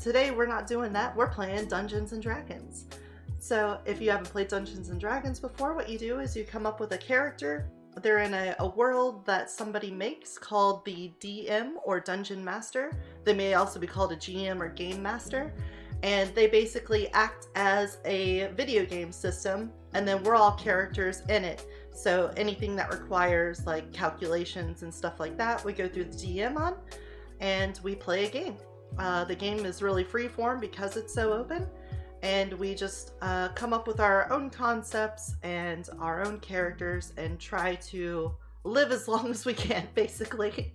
today we're not doing that. We're playing Dungeons and Dragons. So if you haven't played Dungeons and Dragons before, what you do is you come up with a character. They're in a world that somebody makes called the DM or Dungeon Master. They may also be called a GM or Game Master. And they basically act as a video game system, and then we're all characters in it. So anything that requires like calculations and stuff like that, we go through the DM on, and we play a game. The game is really freeform because it's so open, and we just come up with our own concepts and our own characters and try to live as long as we can, basically.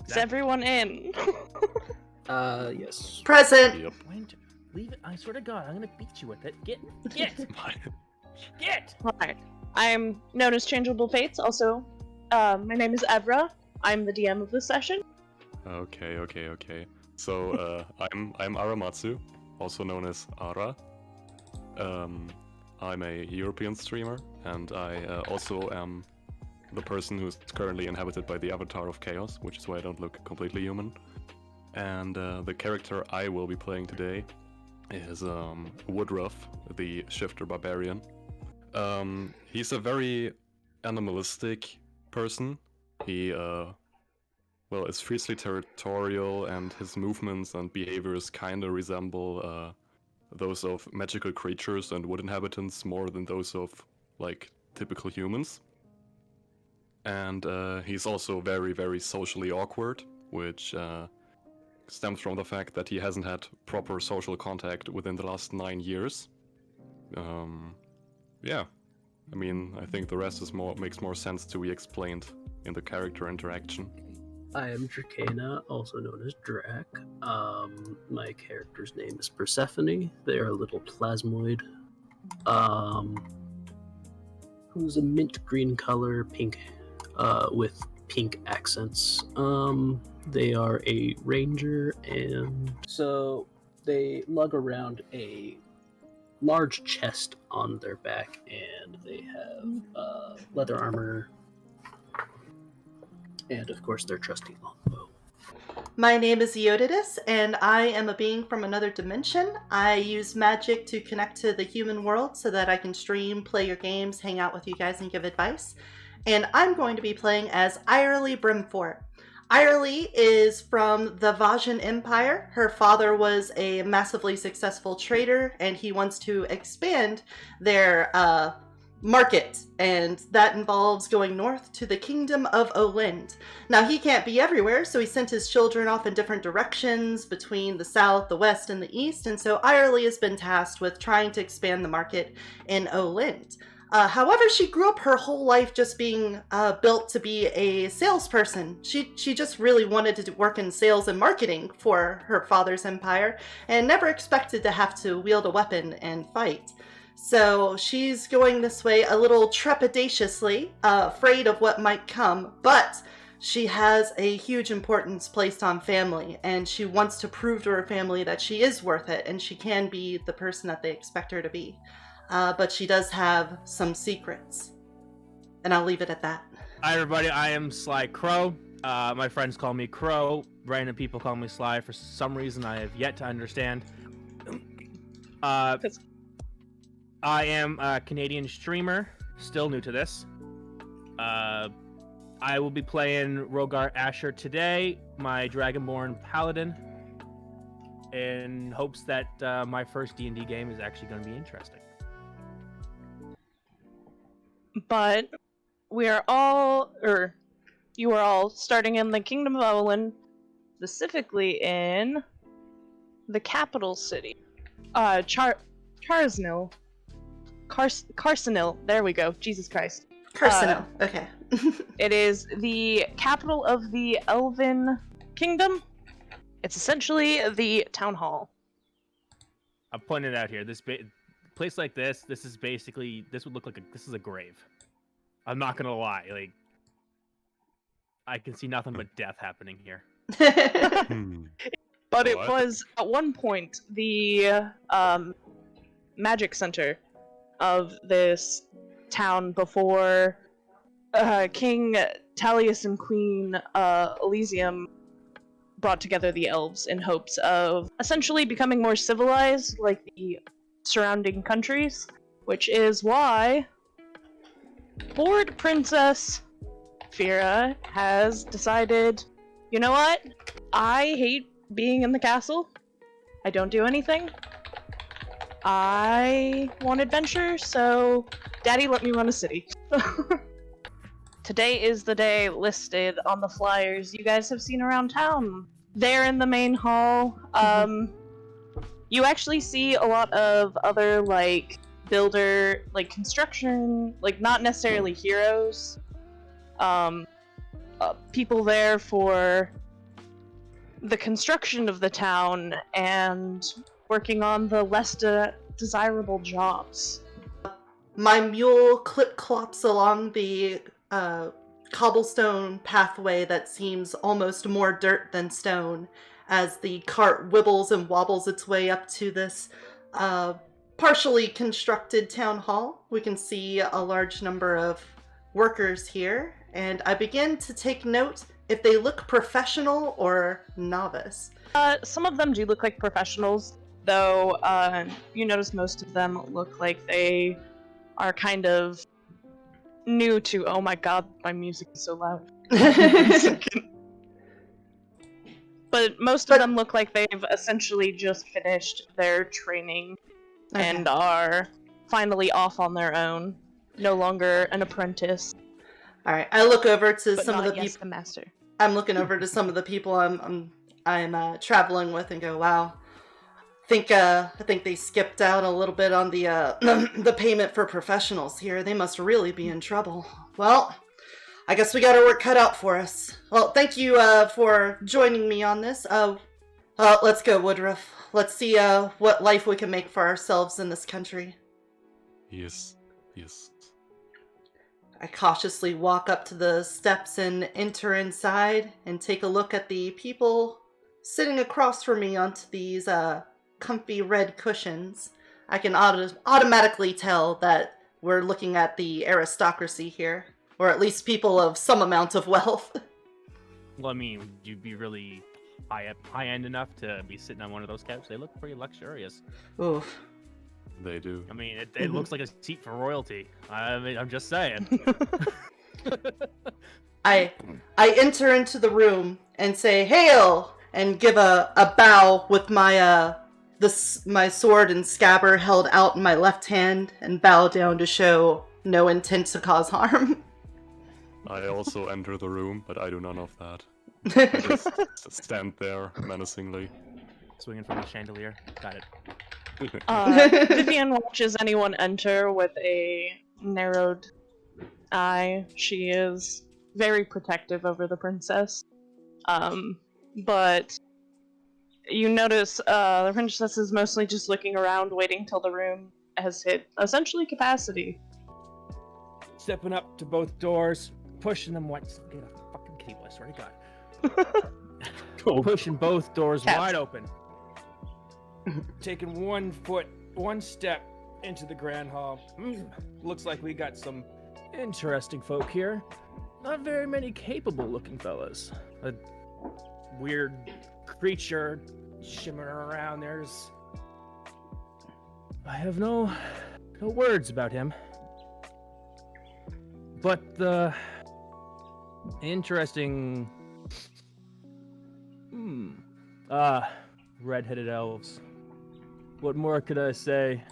Is everyone in? Yes. Present! Yep. Leave it. I swear to God, I'm gonna beat you with it. Get! Get! Alright. I'm known as Changeable Fates, also. My name is Evrya. I'm the DM of this session. Okay. So, I'm Aramatsu, also known as Ara. I'm a European streamer, and I also am the person who's currently inhabited by the Avatar of Chaos, which is why I don't look completely human. And the character I will be playing today is Woodruff, the Shifter Barbarian. He's a very animalistic person. He, is fiercely territorial, and his movements and behaviors kinda resemble those of magical creatures and wood inhabitants more than those of, like, typical humans. And he's also very, very socially awkward, which stems from the fact that he hasn't had proper social contact within the last 9 years. Yeah. I mean, I think the rest makes more sense to be explained in the character interaction. I am Dracaena, also known as Drac. My character's name is Persephone. They are a little Plasmoid. Who's a mint green color, pink, with pink accents. They are a ranger, and so they lug around a large chest on their back, and they have leather armor, and of course their trusty longbow. My name is Eotidiss, and I am a being from another dimension. I use magic to connect to the human world so that I can stream, play your games, hang out with you guys, and give advice. And I'm going to be playing as Eirly Brimfort. Eirly is from the Vajan Empire. Her father was a massively successful trader, and he wants to expand their market, and that involves going north to the Kingdom of Olind. Now, he can't be everywhere, so he sent his children off in different directions between the south, the west, and the east, and so Eirly has been tasked with trying to expand the market in Olind. However, she grew up her whole life just being built to be a salesperson. She just really wanted to work in sales and marketing for her father's empire and never expected to have to wield a weapon and fight. So she's going this way a little trepidatiously, afraid of what might come, but she has a huge importance placed on family, and she wants to prove to her family that she is worth it and she can be the person that they expect her to be. But she does have some secrets. And I'll leave it at that. Hi everybody, I am Sly Crow. My friends call me Crow. Random people call me Sly for some reason I have yet to understand. I am a Canadian streamer, still new to this. I will be playing Rhogar Asher today, my Dragonborn Paladin, in hopes that my first D&D game is actually going to be interesting. But we are all, or you are all starting in the Kingdom of Olin, specifically in the capital city, Carsonil. Carsonil. There we go. Jesus Christ. Carsonil. Okay. It is the capital of the Elven Kingdom. It's essentially the town hall. I'm pointing it out here. This place like this is basically, this would look like this is a grave. I'm not gonna lie, like, I can see nothing but death happening here. But it was at one point the magic center of this town before King Talius and Queen Elysium brought together the elves in hopes of essentially becoming more civilized like the surrounding countries, which is why bored Princess Evrya has decided, you know what? I hate being in the castle. I don't do anything. I want adventure, so Daddy let me run a city. Today is the day listed on the flyers you guys have seen around town. There in the main hall, you actually see a lot of other, like, builder, like, construction, like, not necessarily heroes. People there for the construction of the town and working on the less desirable jobs. My mule clip-clops along the cobblestone pathway that seems almost more dirt than stone as the cart wibbles and wobbles its way up to this partially constructed town hall. We can see a large number of workers here, and I begin to take note if they look professional or novice. Some of them do look like professionals, though you notice most of them look like they are kind of new to, oh my god, my music is so loud. But most of them look like they've essentially just finished their training and are finally off on their own, no longer an apprentice. Alright, I look over to But some of the not yet people. the master. I'm looking over to some of the people I'm traveling with and go, wow. I think they skipped out a little bit on the the payment for professionals here. They must really be in trouble. Well, I guess we got our work cut out for us. Well, thank you for joining me on this. Let's go, Woodruff. Let's see what life we can make for ourselves in this country. Yes. I cautiously walk up to the steps and enter inside and take a look at the people sitting across from me onto these comfy red cushions. I can automatically tell that we're looking at the aristocracy here, or at least people of some amount of wealth. Well, I mean, you'd be really high-end enough to be sitting on one of those couches. They look pretty luxurious. Oof. They do. I mean, it looks like a seat for royalty. I mean, I'm just saying. I enter into the room and say, "Hail!" and give a bow with my my sword and scabbard held out in my left hand, and bow down to show no intent to cause harm. I also enter the room, but I do none of that. I just stand there menacingly. Swinging from the chandelier. Got it. Vivian watches anyone enter with a narrowed eye. She is very protective over the princess. But you notice the princess is mostly just looking around, waiting till the room has hit essentially capacity. Stepping up to both doors, pushing them wide. Get off the fucking cable, I swear to God. Pushing both doors wide open. Taking one step into the grand hall. Looks like we got some interesting folk here. Not very many capable-looking fellas. A weird creature shimmering around. I have no words about him. But the interesting red-headed elves. What more could I say?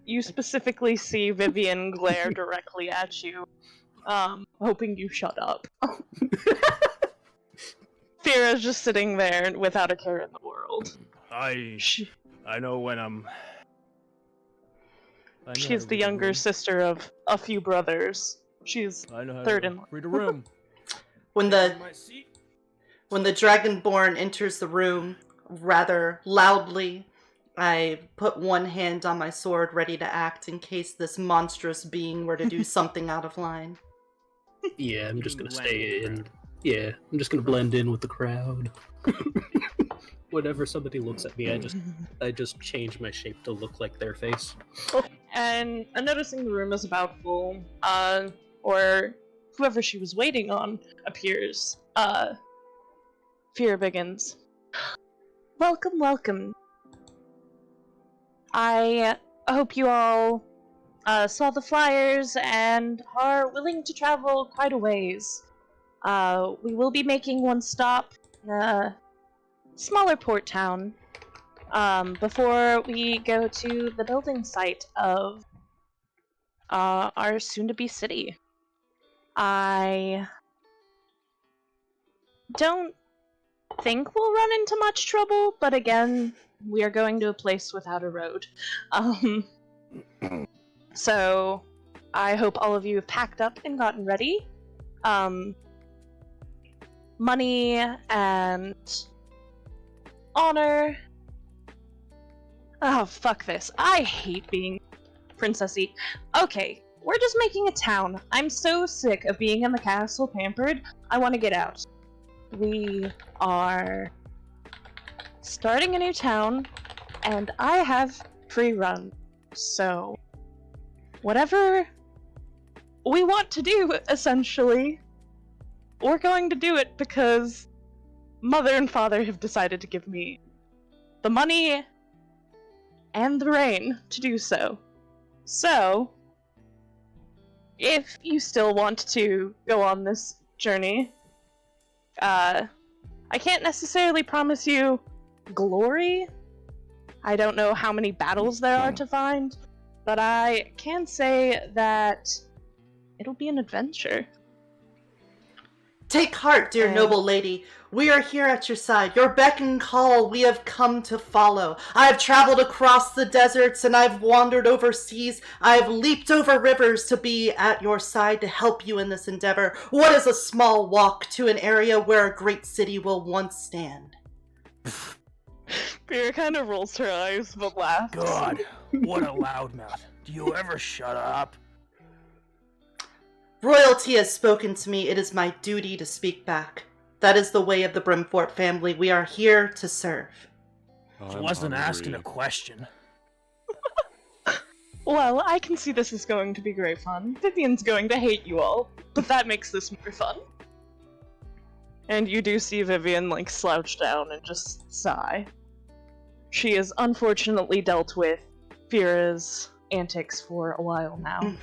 You specifically see Vivian glare directly at you, hoping you shut up. Fira's just sitting there without a care in the world. I know when I'm... She's the younger sister of a few brothers. She's third in line. Read a room. When the Dragonborn enters the room rather loudly, I put one hand on my sword ready to act in case this monstrous being were to do something out of line. Yeah, I'm just gonna stay in. Yeah, I'm just gonna blend in with the crowd. Whenever somebody looks at me, I just change my shape to look like their face. And noticing the room is about full, or whoever she was waiting on appears. Fear begins. Welcome, welcome. I hope you all saw the flyers and are willing to travel quite a ways. We will be making one stop in a smaller port town before we go to the building site of our soon-to-be city. I don't think we'll run into much trouble, but again, we are going to a place without a road. So I hope all of you have packed up and gotten ready. Money and honor. Oh, fuck this. I hate being princessy. Okay, we're just making a town. I'm so sick of being in the castle pampered. I want to get out. We are starting a new town, and I have free run. So, whatever we want to do, essentially, we're going to do it because Mother and Father have decided to give me the money and the reign to do so. So, if you still want to go on this journey, I can't necessarily promise you glory. I don't know how many battles there are to find, but I can say that it'll be an adventure. Take heart, dear noble lady. We are here at your side. Your beck and call we have come to follow. I have traveled across the deserts and I've wandered overseas. I have leaped over rivers to be at your side to help you in this endeavor. What is a small walk to an area where a great city will once stand? Beer kind of rolls her eyes but laughs. God, what a loudmouth. Do you ever shut up? Royalty has spoken to me. It is my duty to speak back. That is the way of the Brimfort family. We are here to serve. I wasn't asking a question. Well, I can see this is going to be great fun. Vivian's going to hate you all, but that makes this more fun. And you do see Vivian, like, slouch down and just sigh. She has unfortunately dealt with Fira's antics for a while now.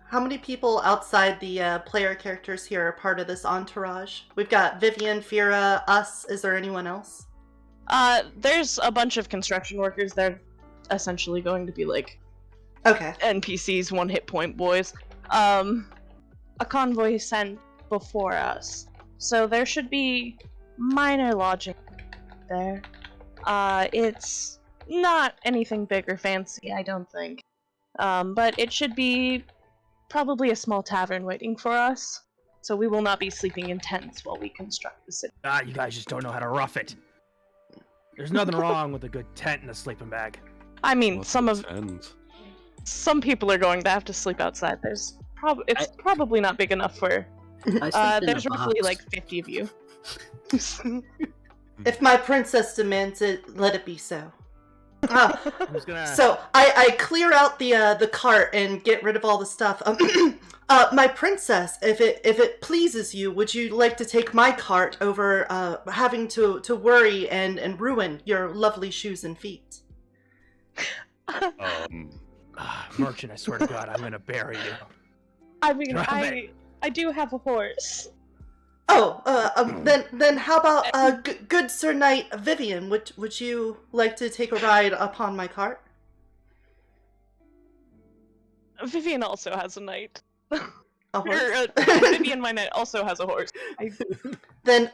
How many people outside the player characters here are part of this entourage? We've got Vivian, Fira, us. Is there anyone else? There's a bunch of construction workers. They're essentially going to be like NPCs, 1 hit point boys. A convoy sent before us, so there should be minor lodging there. It's not anything big or fancy, I don't think. But it should be probably a small tavern waiting for us, so we will not be sleeping in tents while we construct the city. You guys just don't know how to rough it. There's nothing wrong with a good tent and a sleeping bag. I mean, What's some people are going to have to sleep outside. It's probably not big enough for. There's roughly like 50 of you. If my princess demands it, let it be so. Gonna... So I clear out the cart and get rid of all the stuff. My princess, if it pleases you, would you like to take my cart over having to worry and ruin your lovely shoes and feet? Merchant, I swear to God, I'm gonna bury you. I mean, I do have a horse. Oh, then how about good Sir Knight Vivian? Would you like to take a ride upon my cart? Vivian also has a knight. A horse? Vivian, my knight, also has a horse. Then,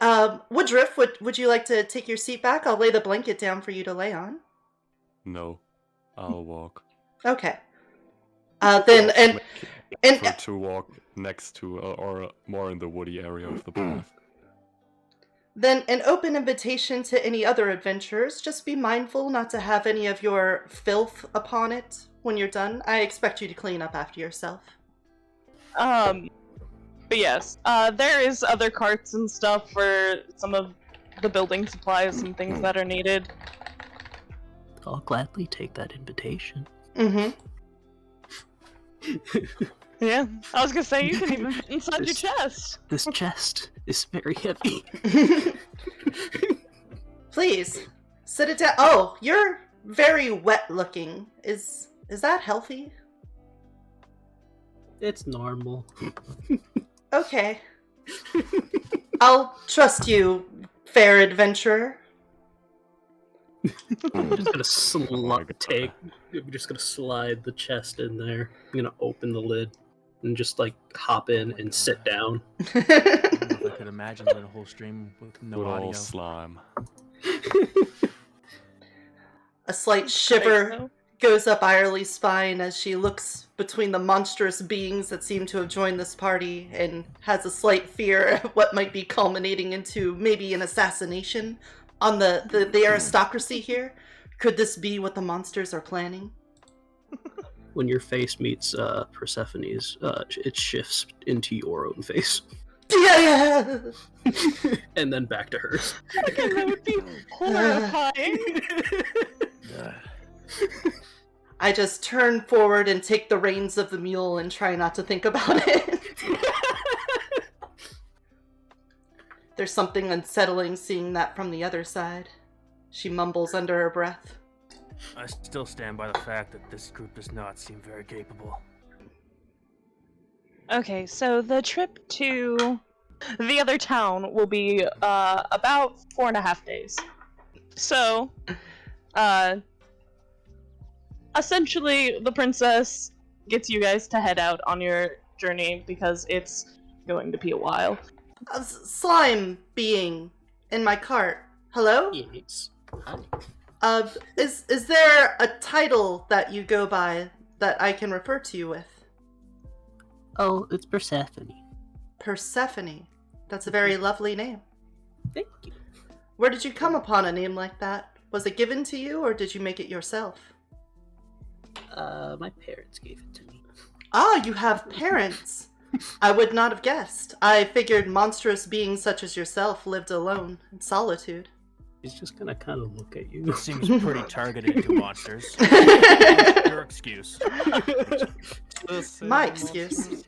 Woodruff, would you like to take your seat back? I'll lay the blanket down for you to lay on. No, I'll walk. Okay. Then to walk next to or more in the woody area of the path. Then an open invitation to any other adventurers. Just be mindful not to have any of your filth upon it when you're done. I expect you to clean up after yourself. But yes, there is other carts and stuff for some of the building supplies and things that are needed. I'll gladly take that invitation. Mm-hmm. Yeah, I was gonna say you can even fit inside your chest. This chest is very heavy. Please, sit it down. Oh, you're very wet looking. Is that healthy? It's normal. Okay. I'll trust you, fair adventurer. I'm just gonna slide the chest in there. I'm gonna open the lid and just like hop in and sit down. I don't know if I could imagine doing a whole stream with no Good audio. old slime. A slight shiver goes up Eirly's spine as she looks between the monstrous beings that seem to have joined this party and has a slight fear of what might be culminating into maybe an assassination on the aristocracy here. Could this be what the monsters are planning? When your face meets Persephone's, it shifts into your own face. Yeah. And then back to hers. Again, that would be horrifying. I just turn forward and take the reins of the mule and try not to think about it. There's something unsettling seeing that from the other side. She mumbles under her breath. I still stand by the fact that this group does not seem very capable. Okay, so the trip to the other town will be about 4.5 days. So, essentially, the princess gets you guys to head out on your journey because it's going to be a while. A slime being in my cart. Hello? Yes. Is there a title that you go by that I can refer to you with? Oh, it's Persephone. Persephone. That's a very lovely name. Thank you. Where did you come upon a name like that? Was it given to you, or did you make it yourself? My parents gave it to me. Ah, you have parents. I would not have guessed. I figured monstrous beings such as yourself lived alone, in solitude. He's just gonna kind of look at you. It seems pretty targeted to monsters. Your excuse. My excuse.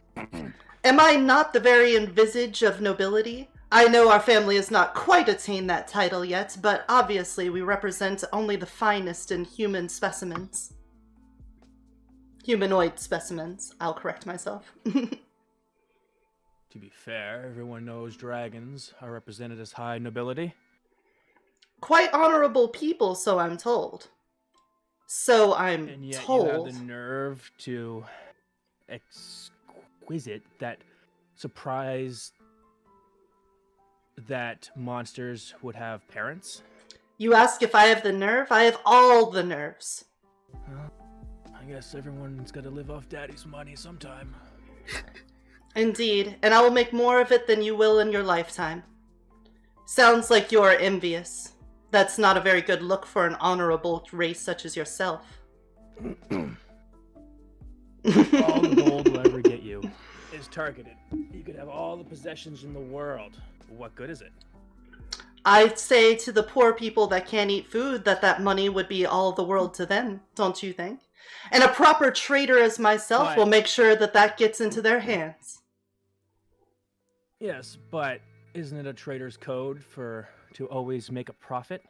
Am I not the very envisage of nobility? I know our family has not quite attained that title yet, but obviously we represent only the finest in human specimens. Humanoid specimens, I'll correct myself. To be fair, everyone knows dragons are represented as high nobility. Quite honorable people, so I'm told. So I'm And yet told. you have the nerve to exquisite that surprise that monsters would have parents. You ask if I have the nerve? I have all the nerves. Well, I guess everyone's got to live off daddy's money sometime. Indeed, and I will make more of it than you will in your lifetime. Sounds like you're envious. That's not a very good look for an honorable race such as yourself. All the gold will ever get you is targeted. You could have all the possessions in the world. What good is it? I'd say to the poor people that can't eat food that money would be all the world to them, don't you think? And a proper trader as myself will make sure that gets into their hands. Yes, but isn't it a trader's code to always make a profit?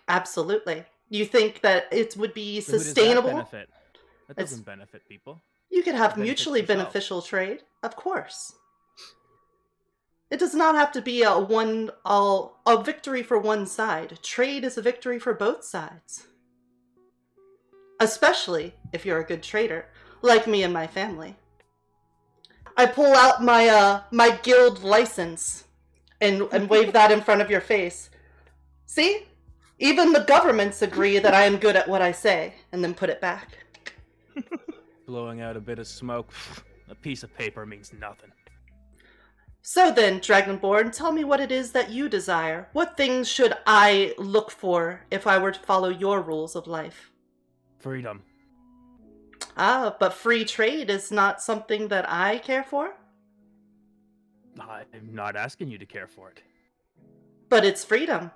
Absolutely. You think that it would be So who does sustainable? that benefit? That doesn't benefit people. You could have It benefits mutually yourself. beneficial trade, of course. It does not have to be a victory for one side. Trade is a victory for both sides. Especially if you're a good trader, like me and my family. I pull out my guild license and wave that in front of your face. See? Even the governments agree that I am good at what I say, and then put it back. Blowing out a bit of smoke, a piece of paper means nothing. So then, Dragonborn, tell me what it is that you desire. What things should I look for if I were to follow your rules of life? Freedom. Ah, but free trade is not something that I care for? I'm not asking you to care for it. But it's freedom.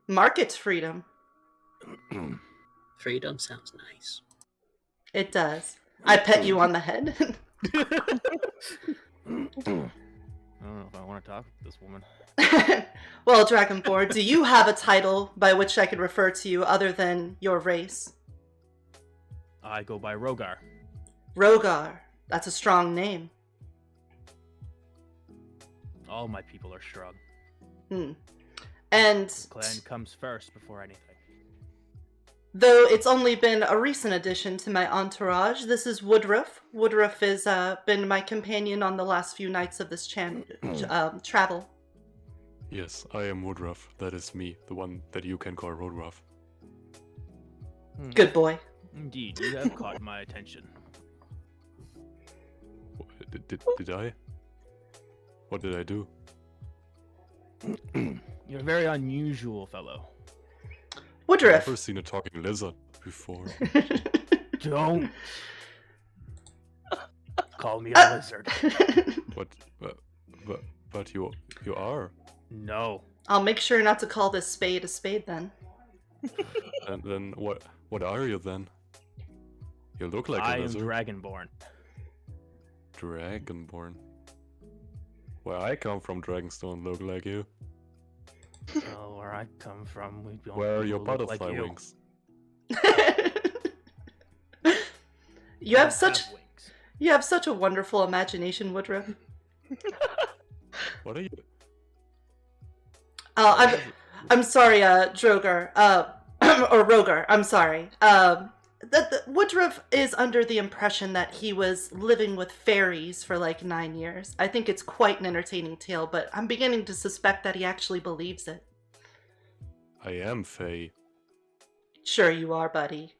Market freedom. Freedom sounds nice. It does. I pet you on the head. I don't know if I want to talk with this woman. Well, Dragonborn, do you have a title by which I could refer to you other than your race? I go by Rhogar. Rhogar. That's a strong name. All my people are strong. And Clan comes first before anything. though it's only been a recent addition to my entourage, this is Woodruff. Woodruff has been my companion on the last few nights of this travel. Yes, I am Woodruff. That is me, the one that you can call Woodruff. Good boy. Indeed, you have caught my attention. Did I? What did I do? You're a very unusual fellow. I've Woodruff. never seen a talking lizard before. Don't call me a lizard. But you are. No. I'll make sure not to call this spade a spade then. And then what are you then? You look like I a am lizard. Dragonborn. Dragonborn. Where I come from, dragons don't look like you. Oh, where I come from, we don't. Where are your look like butterfly you. wings? You have Don't such wings. you have such a wonderful imagination, Woodruff. What are you? I'm sorry, Drogar, or Rhogar, I'm sorry. Woodruff is under the impression that he was living with fairies for like 9 years. I think it's quite an entertaining tale, but I'm beginning to suspect that he actually believes it. I am Faye. Sure you are, buddy.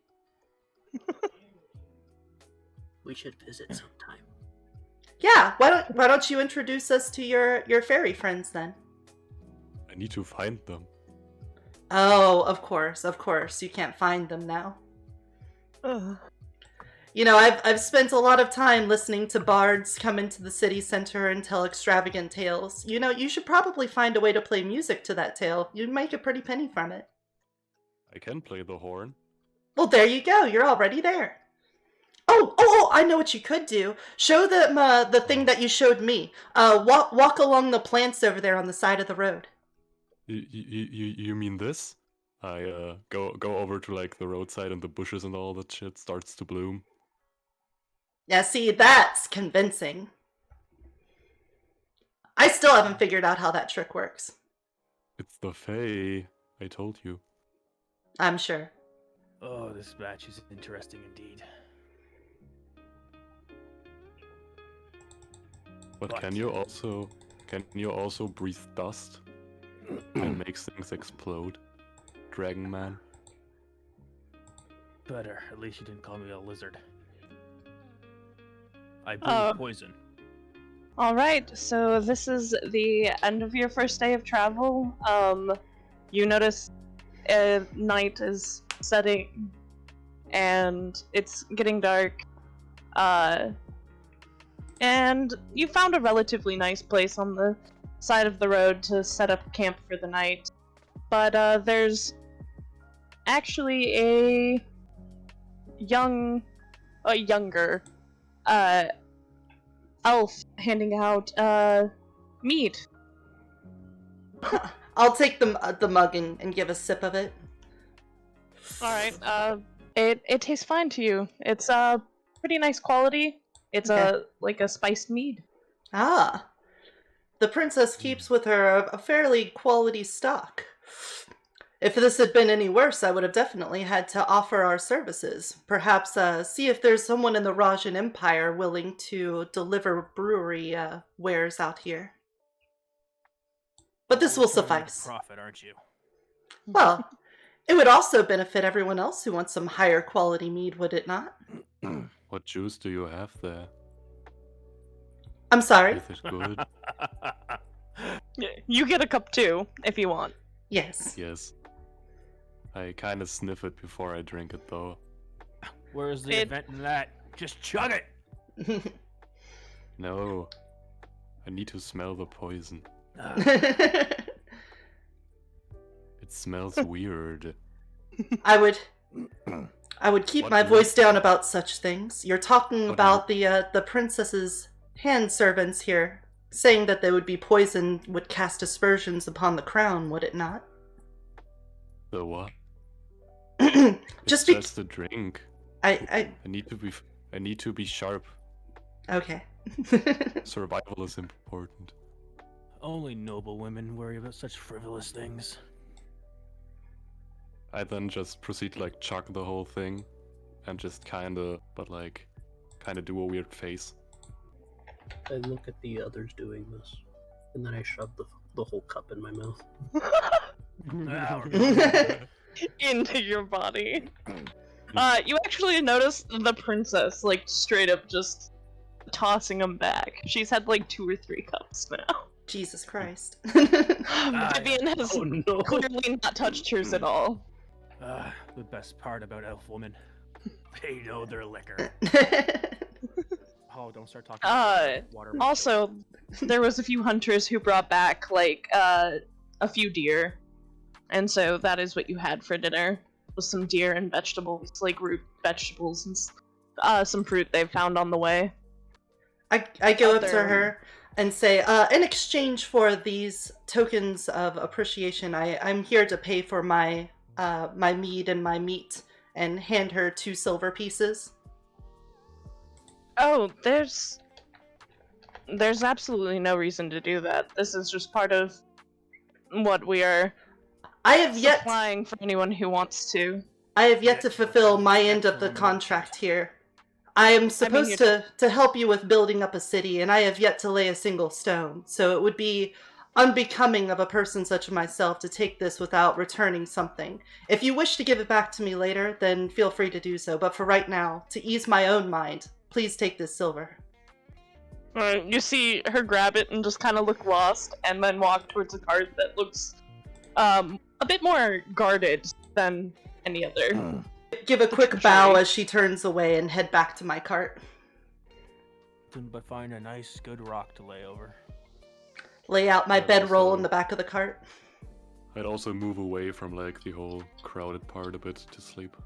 We should visit sometime. Yeah, why don't you introduce us to your fairy friends then? I need to find them. Oh, of course, you can't find them now. You know, I've spent a lot of time listening to bards come into the city center and tell extravagant tales. You know, you should probably find a way to play music to that tale. You'd make a pretty penny from it. I can play the horn. Well, there you go. You're already there. Oh, I know what you could do. Show them the thing that you showed me. Walk along the plants over there on the side of the road. You mean this? I go over to like the roadside and the bushes and all that shit starts to bloom. Yeah, see, that's convincing. I still haven't figured out how that trick works. It's the Fae. I told you. I'm sure. Oh, this match is interesting indeed. But What? can you also breathe dust and make things explode? Dragon Man. Better. At least you didn't call me a lizard. I breathe poison. Alright, so this is the end of your first day of travel. You notice night is setting and it's getting dark. And you found a relatively nice place on the side of the road to set up camp for the night. But there's actually a younger elf handing out mead. I'll take the mug and give a sip of it. Alright, it tastes fine to you. It's pretty nice quality. It's Okay. like a spiced mead. Ah. The princess keeps with her a fairly quality stock. If this had been any worse, I would have definitely had to offer our services. Perhaps see if there's someone in the Rajan Empire willing to deliver brewery wares out here. But this will suffice. Profit, aren't you? Well, it would also benefit everyone else who wants some higher quality mead, would it not? What juice do you have there? I'm sorry? Is it good? You get a cup too, if you want. Yes. Yes. I kind of sniff it before I drink it, though. Where's the event in that? Just chug it! No. I need to smell the poison. I It smells weird. I would keep What my do voice you- down about such things. You're talking What about the princess's hand servants here, saying that they would be poisoned, would cast aspersions upon the crown, would it not? The what? Just It's just a drink. I I need to be sharp. okay. Survival is important. Only noble women worry about such frivolous things. I then just proceed to like chug the whole thing, and just kinda do a weird face. I look at the others doing this, and then I shove the whole cup in my mouth. Into your body. You actually notice the princess, like, straight up just tossing them back. She's had, like, 2 or 3 cups now. Jesus Christ. Vivian has Oh no! clearly not touched hers at all. The best part about elf women. They know their liquor. Oh, don't start talking about water. Also, there was a few hunters who brought back, like, a few deer. And so that is what you had for dinner. Was some deer and vegetables, like root vegetables and some fruit they found on the way. I go up to Other- her and say, in exchange for these tokens of appreciation, I'm here to pay for my my mead and my meat, and hand her 2 silver pieces. Oh, there's absolutely no reason to do that. This is just part of what we are I have yet supplying for anyone who wants to. to fulfill my end of the contract here. I am supposed to help you with building up a city, and I have yet to lay a single stone, so it would be unbecoming of a person such as myself to take this without returning something. If you wish to give it back to me later, then feel free to do so, but for right now, to ease my own mind, please take this silver. You see her grab it and just kind of look lost, and then walk towards a cart that looks a bit more guarded than any other. Give a quick bow as she turns away and head back to my cart. But find a nice, good rock to lay over. Lay out my I'd bedroll also- in the back of the cart. I'd also move away from like the whole crowded part a bit to sleep.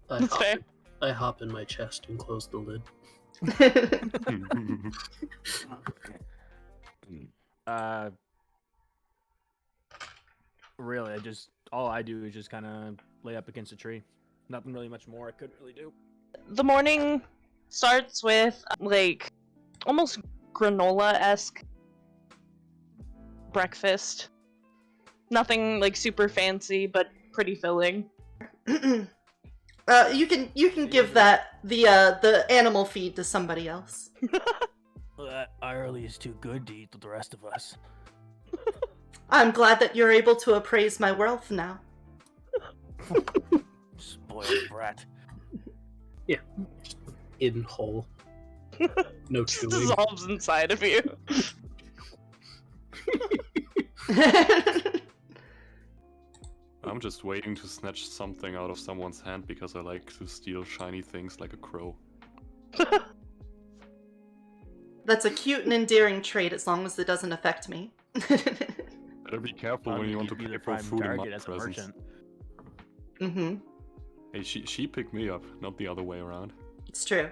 That's fair. I hop in my chest and close the lid. Really, all I do is just kind of lay up against a tree. Nothing really much more I could really do. The morning starts with, like, almost granola-esque breakfast. Nothing, like, super fancy, but pretty filling. You can give that the animal feed to somebody else. Eirly is too good to eat with the rest of us. I'm glad that you're able to appraise my wealth now. Spoiled brat. Yeah, just in whole. No Just chewing. dissolves inside of you. I'm just waiting to snatch something out of someone's hand because I like to steal shiny things like a crow. That's a cute and endearing trait as long as it doesn't affect me. Better be careful when you want to be pay the for prime food and target my as a presents. merchant. Mm-hmm. Hey, she picked me up, not the other way around. It's true.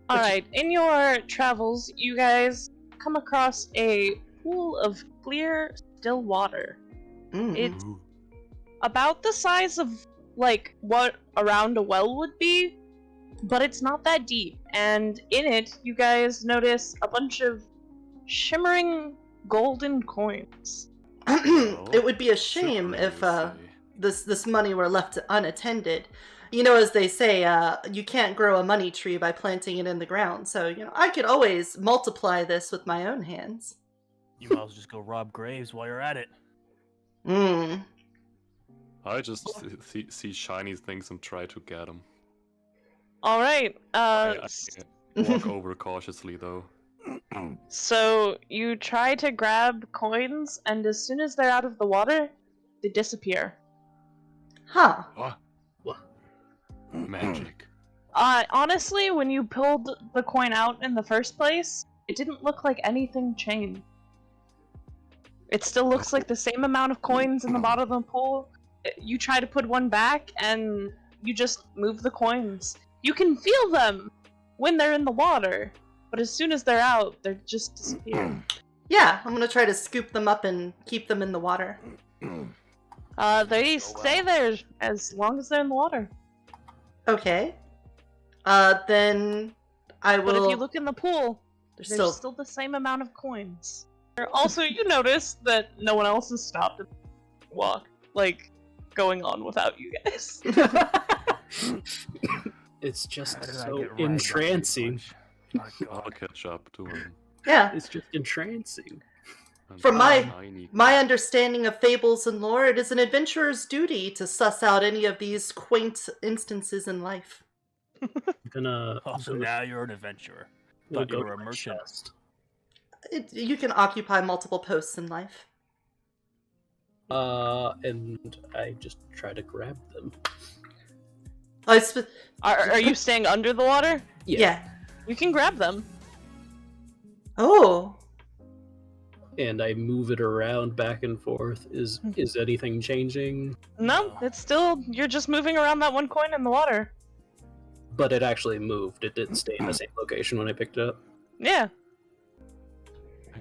Alright, in your travels, you guys come across a pool of clear, still water. Mm. It's Ooh. about the size of, like, what around a well would be, but it's not that deep. And in it, you guys notice a bunch of shimmering golden coins. It would be a shame Shimmering, if you say. this money were left unattended. You know, as they say, you can't grow a money tree by planting it in the ground. So, you know, I could always multiply this with my own hands. You might as well just go rob graves while you're at it. Mm. I just see shiny things and try to get them. Alright, I walk over cautiously though. so you try to grab coins, and as soon as they're out of the water, they disappear. Huh. What? What? Magic. Honestly, when you pulled the coin out in the first place, it didn't look like anything changed. It still looks like the same amount of coins in the bottom of the pool, you try to put one back, and you just move the coins. You can feel them when they're in the water, but as soon as they're out, they're just disappear. Yeah, I'm gonna try to scoop them up and keep them in the water. They stay there as long as they're in the water. Okay. Then I will... But if you look in the pool, There's there's still the same amount of coins. Also, you notice that no one else has stopped and walk, like, going on without you guys. It's just How did I so get right entrancing. I'll catch up to him. Yeah. It's just entrancing. And From my tiny- understanding of fables and lore, it is an adventurer's duty to suss out any of these quaint instances in life. I'm gonna Oh, so now you're an adventurer. we'll Thought you go were to a my merchant. chest. You can occupy multiple posts in life. And I just try to grab them. Are you staying under the water? Yeah. You can grab them. Oh. And I move it around back and forth. Is anything changing? No, it's still, you're just moving around that one coin in the water. But it actually moved. It didn't stay in the same location when I picked it up. Yeah.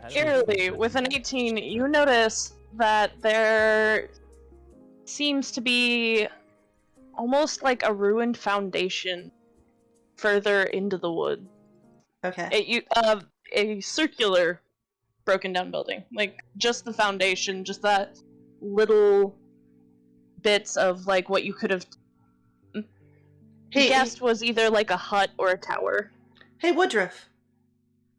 Eirly, with an 18, you notice that there seems to be almost like a ruined foundation further into the wood. Okay. A circular broken down building. Like, just the foundation, just that little bits of, like, what you could have guessed was either, like, a hut or a tower. Hey, Woodruff.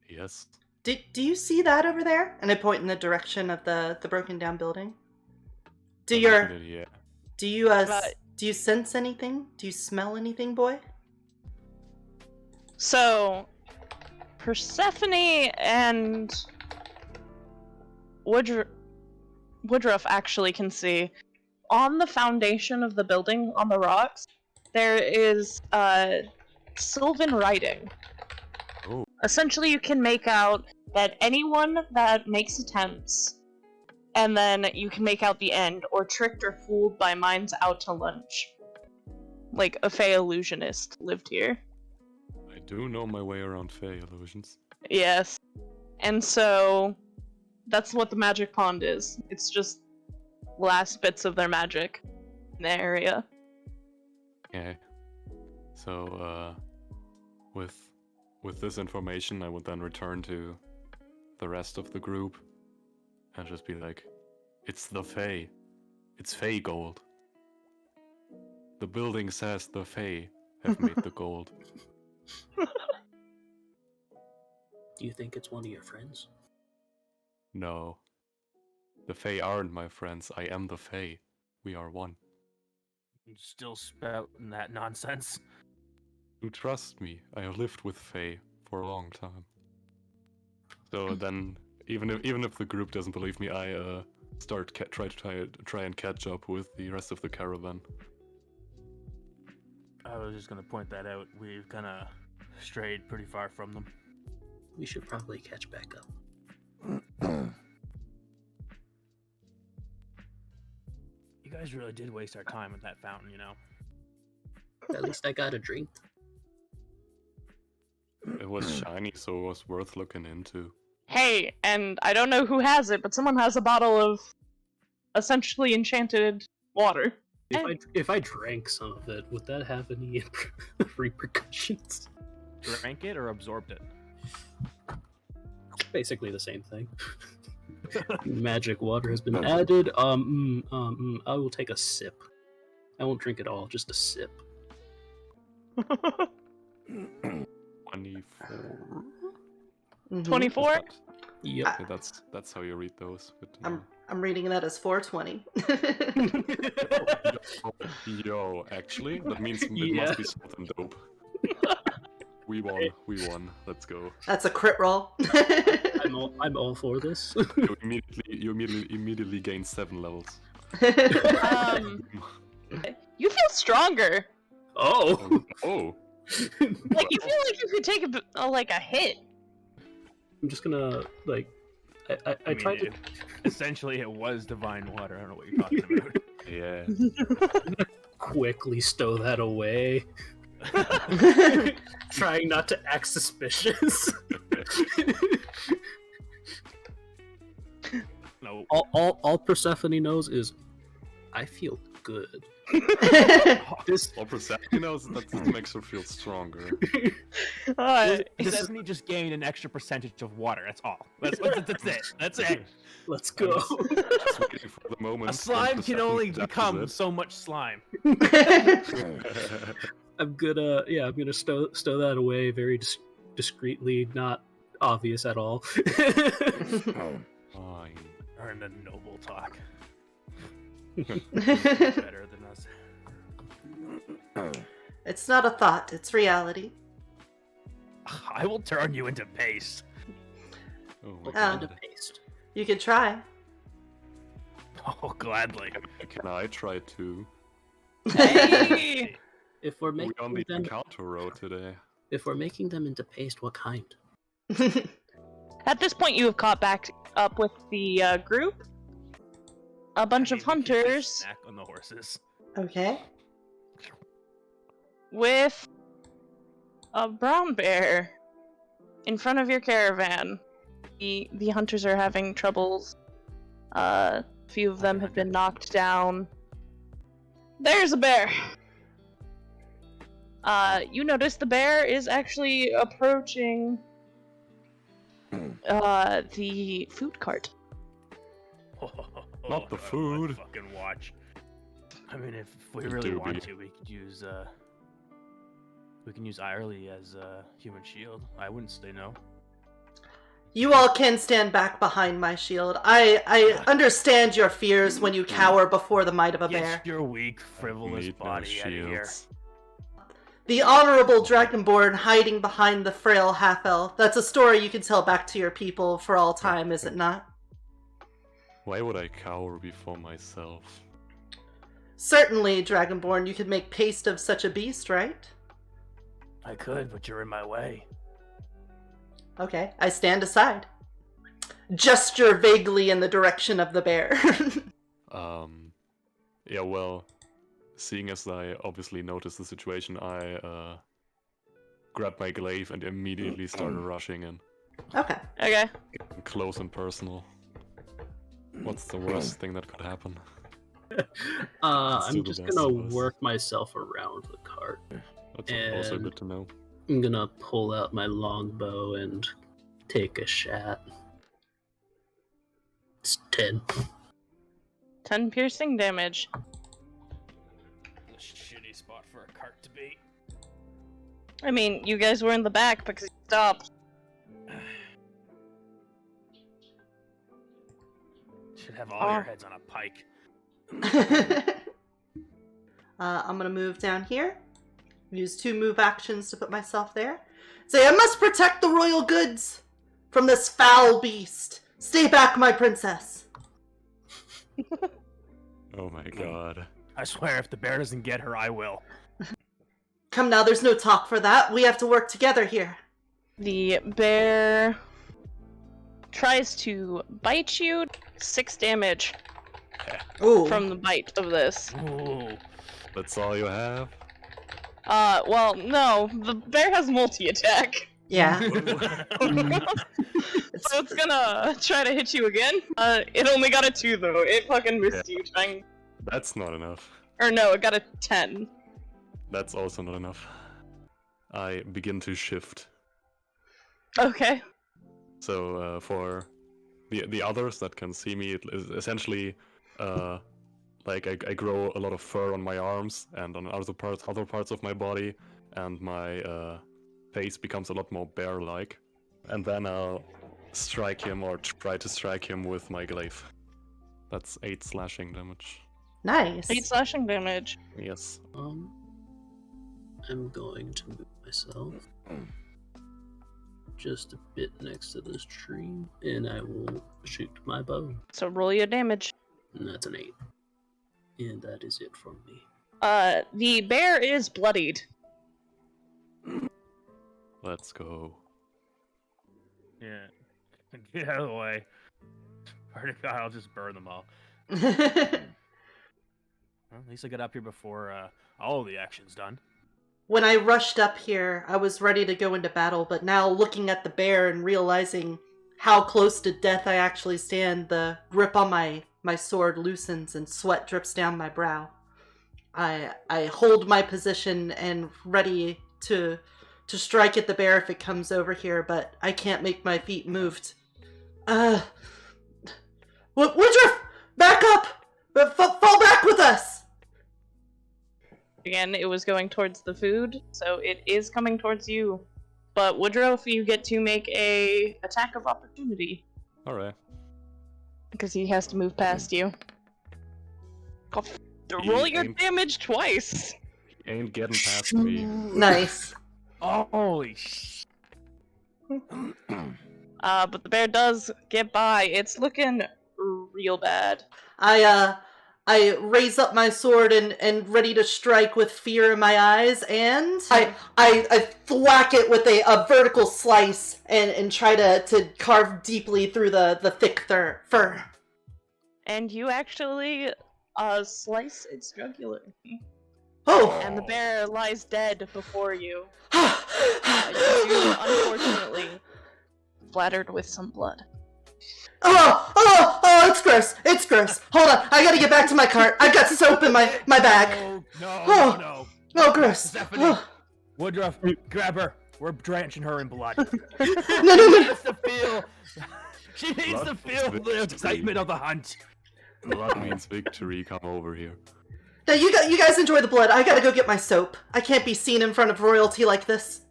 Yes. Do you see that over there? And I point in the direction of the broken down building. Do Yeah. you sense anything? Do you smell anything, boy? So, Persephone and Woodruff actually can see on the foundation of the building, on the rocks, there is sylvan writing. Oh. Essentially, you can make out that anyone that makes attempts, and then you can make out the end, or tricked or fooled by minds out to lunch. Like a Fey illusionist lived here. I do know my way around Fey illusions. Yes. And so, that's what the magic pond is. It's just last bits of their magic in the area. Okay. So, with this information, I would then return to the rest of the group and just be like, it's the Fey. It's Fey gold. The building says the Fey have made the gold. Do you think it's one of your friends? No. The Fey aren't my friends. I am the Fey. We are one. You still spouting that nonsense. You trust me. I have lived with Fey for a long time. So then, even if the group doesn't believe me, I try and catch up with the rest of the caravan. I was just gonna point that out. We've kind of strayed pretty far from them. We should probably catch back up. You guys really did waste our time at that fountain, you know. At least I got a drink. It was shiny, so it was worth looking into. Hey, and I don't know who has it, but someone has a bottle of essentially enchanted water. If I drank some of it, would that have any repercussions? Drank it or absorbed it? Basically the same thing. Magic water has been added. I will take a sip. I won't drink it all, just a sip. 24. 24? Yep. Okay, that's how you read those. But, I'm reading that as 420. Yo, actually, that means it Yeah. must be something dope. We won. Let's go. That's a crit roll. I'm all for this. You immediately gain 7 levels. You feel stronger. Oh. Oh. Like, you feel like you could take a hit. I'm just gonna I I tried to. Essentially, it was divine water. I don't know what you're talking about. Yeah. Quickly stow that away, trying not to act suspicious. No. All Persephone knows is, I feel good. This Well, Persephone knows that makes her feel stronger. Persephone just gained an extra percentage of water. That's all. That's it. That's it. Let's go. Just waiting for the moment. A when slime can Persephone only possesses become it. so much slime. I'm gonna stow that away very discreetly, not obvious at all. Fine. Earn a noble talk. Better than us. It's not a thought, it's reality. I will turn you into paste. Oh What my kind god. of paste? You could try. Oh, gladly. Can I try to? Hey! If we're We making only them, encounter row today. if we're making them into paste, what kind? At this point, you have caught back up with the group. A bunch of We can just hunters snack on the horses. Okay. with a brown bear in front of your caravan. The hunters are having troubles. A few of them have been knocked down. There's a bear! You notice the bear is actually approaching the food cart. Not the I food. fucking watch. I mean, if we The really doobie. want to, we could use Eirly as a human shield. I wouldn't say no. You all can stand back behind my shield. I understand your fears when you cower before the might of a bear. Get your weak, frivolous Need no body out of here. shields. The honorable Dragonborn hiding behind the frail half-elf. That's a story you can tell back to your people for all time, is it not? Why would I cower before myself? Certainly, Dragonborn, you could make paste of such a beast, right? I could, but you're in my way. Okay, I stand aside. Gesture vaguely in the direction of the bear. Yeah, well, seeing as I obviously noticed the situation, I grabbed my glaive and immediately started rushing in. Okay. Okay. Close and personal. What's the worst thing that could happen? I'm do the just best gonna of us. work myself around the cart. That's also And- good to know. I'm gonna pull out my longbow and take a shot. It's 10. 10 piercing damage. A shitty spot for a cart to be. I mean, you guys were in the back because you stopped. Should have all Oh. your heads on a pike. I'm gonna move down here. Use 2 move actions to put myself there. Say, I must protect the royal goods from this foul beast. Stay back, my princess. Oh my god. I swear, if the bear doesn't get her, I will. Come now, there's no talk for that. We have to work together here. The bear tries to bite you. 6 damage Ooh. from the bite of this. Ooh. That's all you have? Well, no. The bear has multi-attack. Yeah. So it's gonna try to hit you again. It only got a 2 though. It fucking missed you trying. That's not enough. Or no, it got a 10. That's also not enough. I begin to shift. Okay. So for the others that can see me, it is essentially like I grow a lot of fur on my arms and on other parts of my body, and my face becomes a lot more bear-like. And then I'll strike him or try to strike him with my glaive. That's 8 slashing damage. Nice. 8 slashing damage. Yes. I'm going to move myself just a bit next to this tree, and I will shoot my bow. So roll your damage. And that's an 8. And that is it from me. The bear is bloodied. Let's go. Yeah. Get out of the way. I'll just burn them all. Well, at least I got up here before all the action's done. When I rushed up here, I was ready to go into battle, but now looking at the bear and realizing how close to death I actually stand, the grip on my sword loosens and sweat drips down my brow. I hold my position and ready to strike at the bear if it comes over here, but I can't make my feet moved. Woodruff! Back up! Fall back with us! Again, it was going towards the food, so it is coming towards you. But Woodruff, you get to make a attack of opportunity. Alright. Because he has to move past you. Roll your damage twice! He ain't getting past me. Nice. Holy sh... But the bear does get by. It's looking real bad. I raise up my sword and ready to strike with fear in my eyes, and I thwack it with a vertical slice and try to carve deeply through the thick fur. And you actually slice its jugular. Oh! And the bear lies dead before you. You, unfortunately, splattered with some blood. Oh, it's gross. It's gross. Hold on, I gotta get back to my cart. I've got soap in my bag. No. Oh, gross. Stephanie, Oh. Woodruff, grab her. We're drenching her in blood. No. She needs to feel the excitement of the hunt. Blood means victory, come over here. Now, you guys enjoy the blood. I gotta go get my soap. I can't be seen in front of royalty like this.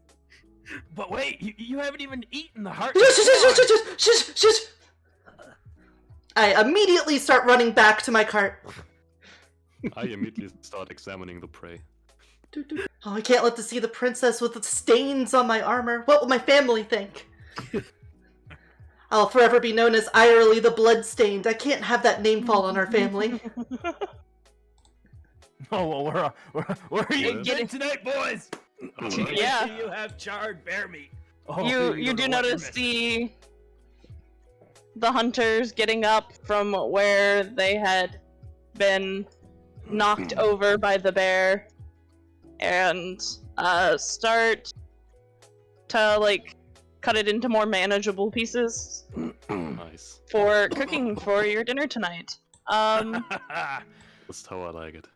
But wait, you haven't even eaten the heart. Shush. I immediately start running back to my cart. I immediately start examining the prey. Oh, I can't let to see the princess with the stains on my armor. What will my family think? I'll forever be known as Eirly the Bloodstained. I can't have that name fall on our family. Oh, well, where are you Getting- tonight, boys? Yeah. You have charred bear meat. Oh, You do don't know what notice you're missing. the hunters getting up from where they had been knocked over by the bear and start to cut it into more manageable pieces Nice. for cooking for your dinner tonight. That's how I like it.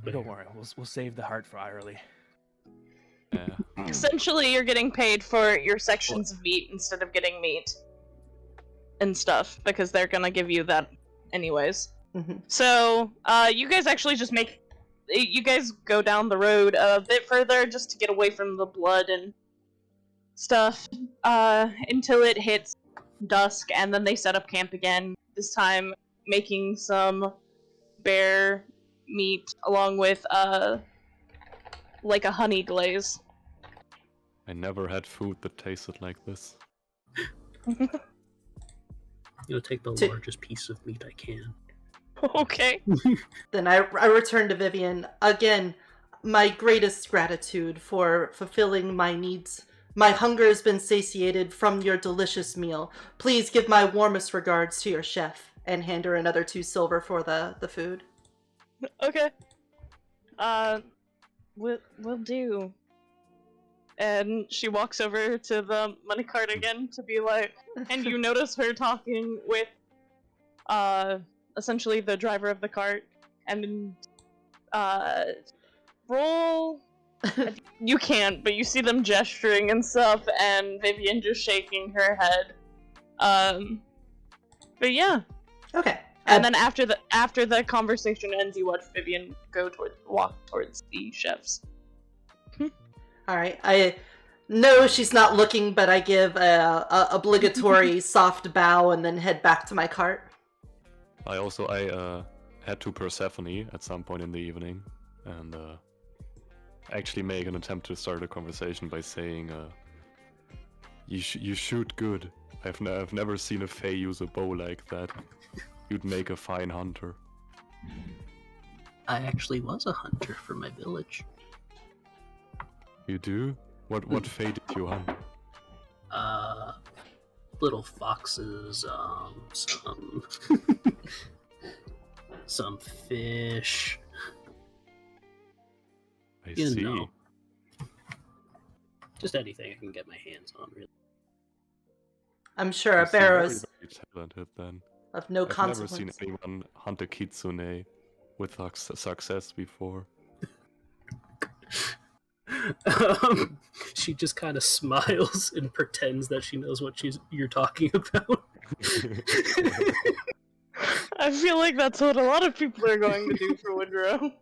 Don't worry, we'll save the heart for Eirly. Yeah. Essentially, you're getting paid for your sections of meat instead of getting meat and stuff, because they're gonna give you that anyways. Mm-hmm. So, you guys actually just you guys go down the road a bit further just to get away from the blood and stuff, until it hits dusk, and then they set up camp again, this time making some bear meat along with, a honey glaze. I never had food that tasted like this. Take the largest piece of meat I can. Okay. Then I return to Vivian. Again, my greatest gratitude for fulfilling my needs. My hunger has been satiated from your delicious meal. Please give my warmest regards to your chef, and hand her another 2 silver for the food. Okay. Will do. And she walks over to the money cart again to be like, and you notice her talking with, essentially the driver of the cart, and, roll... You can't, but you see them gesturing and stuff, and Vivian just shaking her head. But yeah. Okay. And then after the conversation ends, you watch Vivian walk towards the chefs. Alright, I know she's not looking, but I give a obligatory soft bow and then head back to my cart. I head to Persephone at some point in the evening, and actually make an attempt to start a conversation by saying, you shoot good. I've never seen a Fae use a bow like that. You'd make a fine hunter. I actually was a hunter for my village. You do? What Fae did you hunt? Little foxes, some fish, You see. know. Just anything I can get my hands on, really. I'm sure You a seem very, barrow's very talented then. of no I've consequence. never seen anyone hunt a kitsune with success before. She just kind of smiles and pretends that she knows what you're talking about. I feel like that's what a lot of people are going to do for Woodruff.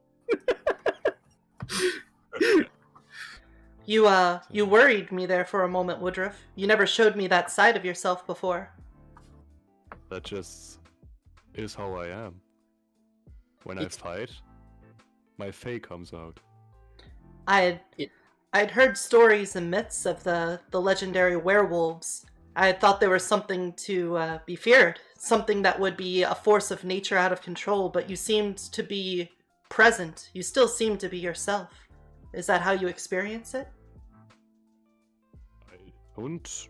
You worried me there for a moment, Woodruff. You never showed me that side of yourself before. That just is how I am. When I fight, my fae comes out. I'd heard stories and myths of the legendary werewolves. I had thought they were something to be feared, something that would be a force of nature out of control, but you seemed to be present. You still seem to be yourself. Is that how you experience it? I don't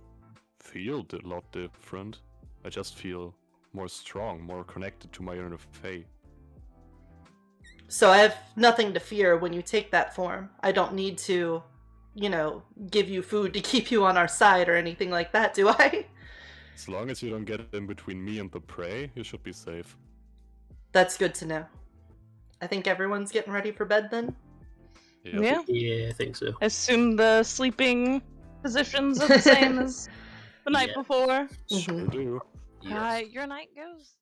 feel a lot different. I just feel more strong, more connected to my inner fae. So I have nothing to fear when you take that form. I don't need to, give you food to keep you on our side or anything like that, do I? As long as you don't get in between me and the prey, you should be safe. That's good to know. I think everyone's getting ready for bed then? Yep. Yeah. Yeah, I think so. Assume the sleeping positions are the same as the night Yeah. before. Sure do. Yes. Your night goes